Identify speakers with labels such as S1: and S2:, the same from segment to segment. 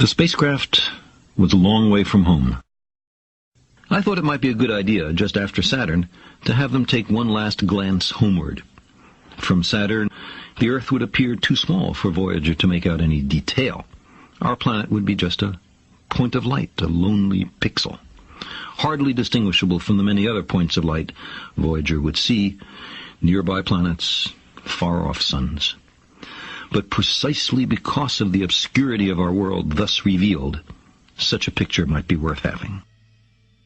S1: The spacecraft was a long way from home. I thought it might be a good idea, just after Saturn, to have them take one last glance homeward. From Saturn, the Earth would appear too small for Voyager to make out any detail. Our planet would be just a point of light, a lonely pixel, hardly distinguishable from the many other points of light Voyager would see, nearby planets, far-off suns. But precisely because of the obscurity of our world thus revealed, such a picture might be worth having.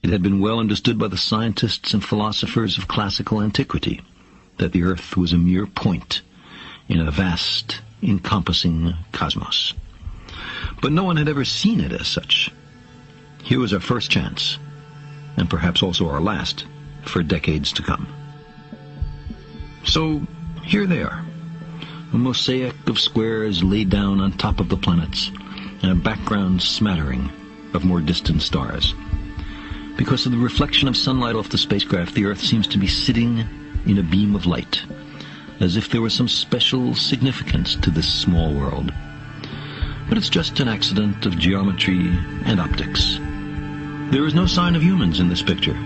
S1: It had been well understood by the scientists and philosophers of classical antiquity that the Earth was a mere point in a vast, encompassing cosmos. But no one had ever seen it as such. Here was our first chance, and perhaps also our last, for decades to come. So, here they are, a mosaic of squares laid down on top of the planets, and a background smattering of more distant stars. Because of the reflection of sunlight off the spacecraft, the Earth seems to be sitting in a beam of light, as if there was some special significance to this small world. But it's just an accident of geometry and optics. There is no sign of humans in this picture.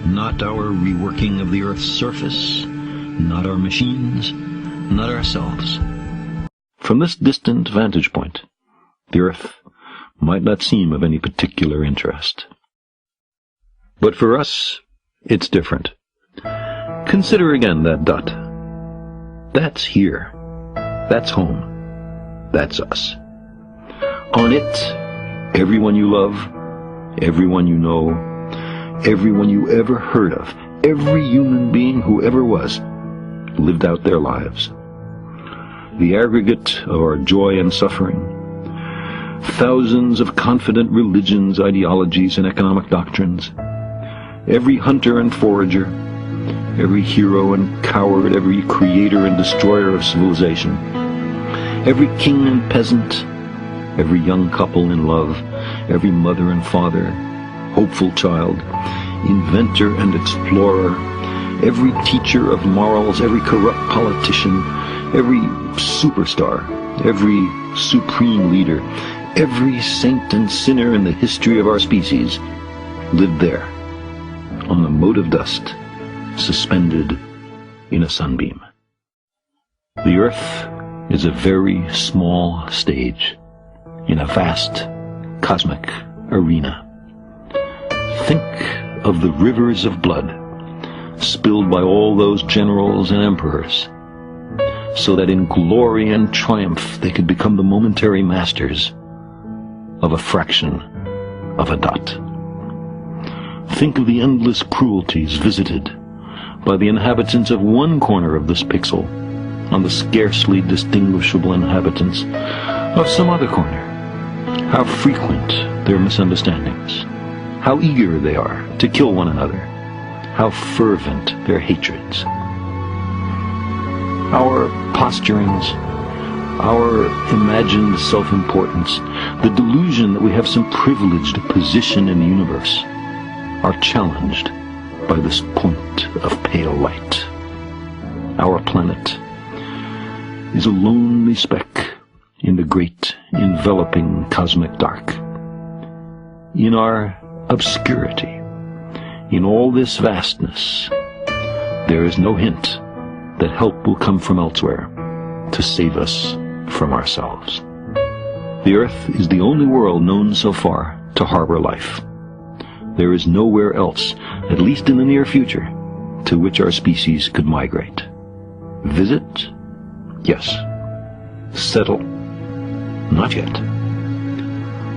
S1: Not our reworking of the Earth's surface, not our machines, not ourselves. From this distant vantage point, the Earth might not seem of any particular interest. But for us, it's different. Consider again that dot. That's here. That's home. That's us. On it, everyone you love, everyone you know, everyone you ever heard of, every human being who ever was, lived out their lives. The aggregate of our joy and suffering, thousands of confident religions, ideologies, and economic doctrines, every hunter and forager, every hero and coward, every creator and destroyer of civilization, every king and peasant, every young couple in love, every mother and father, hopeful child, inventor and explorer, every teacher of morals, every corrupt politician, every superstar, every supreme leader, every saint and sinner in the history of our species lived there, on the mote of dust, suspended in a sunbeam. The Earth is a very small stage in a vast cosmic arena. Think of the rivers of blood spilled by all those generals and emperors, so that in glory and triumph they could become the momentary masters of a fraction of a dot. Think of the endless cruelties visited by the inhabitants of one corner of this pixel on the scarcely distinguishable inhabitants of some other corner. How frequent their misunderstandings, how eager they are to kill one another, how fervent their hatreds. Our posturings, our imagined self-importance, the delusion that we have some privileged position in the universe, are challenged by this point of pale light. Our planet is a lonely speck in the great enveloping cosmic dark. In our obscurity, in all this vastness, there is no hint that help will come from elsewhere to save us from ourselves. The Earth is the only world known so far to harbor life. There is nowhere else, at least in the near future, to which our species could migrate. Visit? Yes. Settle? Not yet.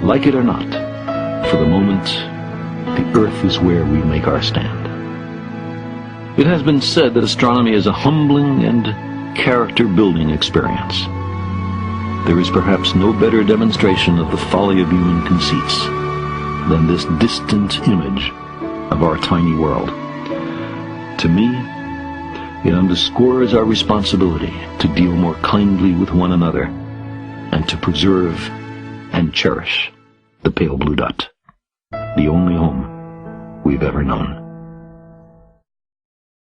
S1: Like it or not, for the moment, the Earth is where we make our stand. It has been said that astronomy is a humbling and character-building experience. There is perhaps no better demonstration of the folly of human conceits than this distant image of our tiny world. To me, it underscores our responsibility to deal more kindly with one another and to preserve and cherish the pale blue dot, the only home we've ever known.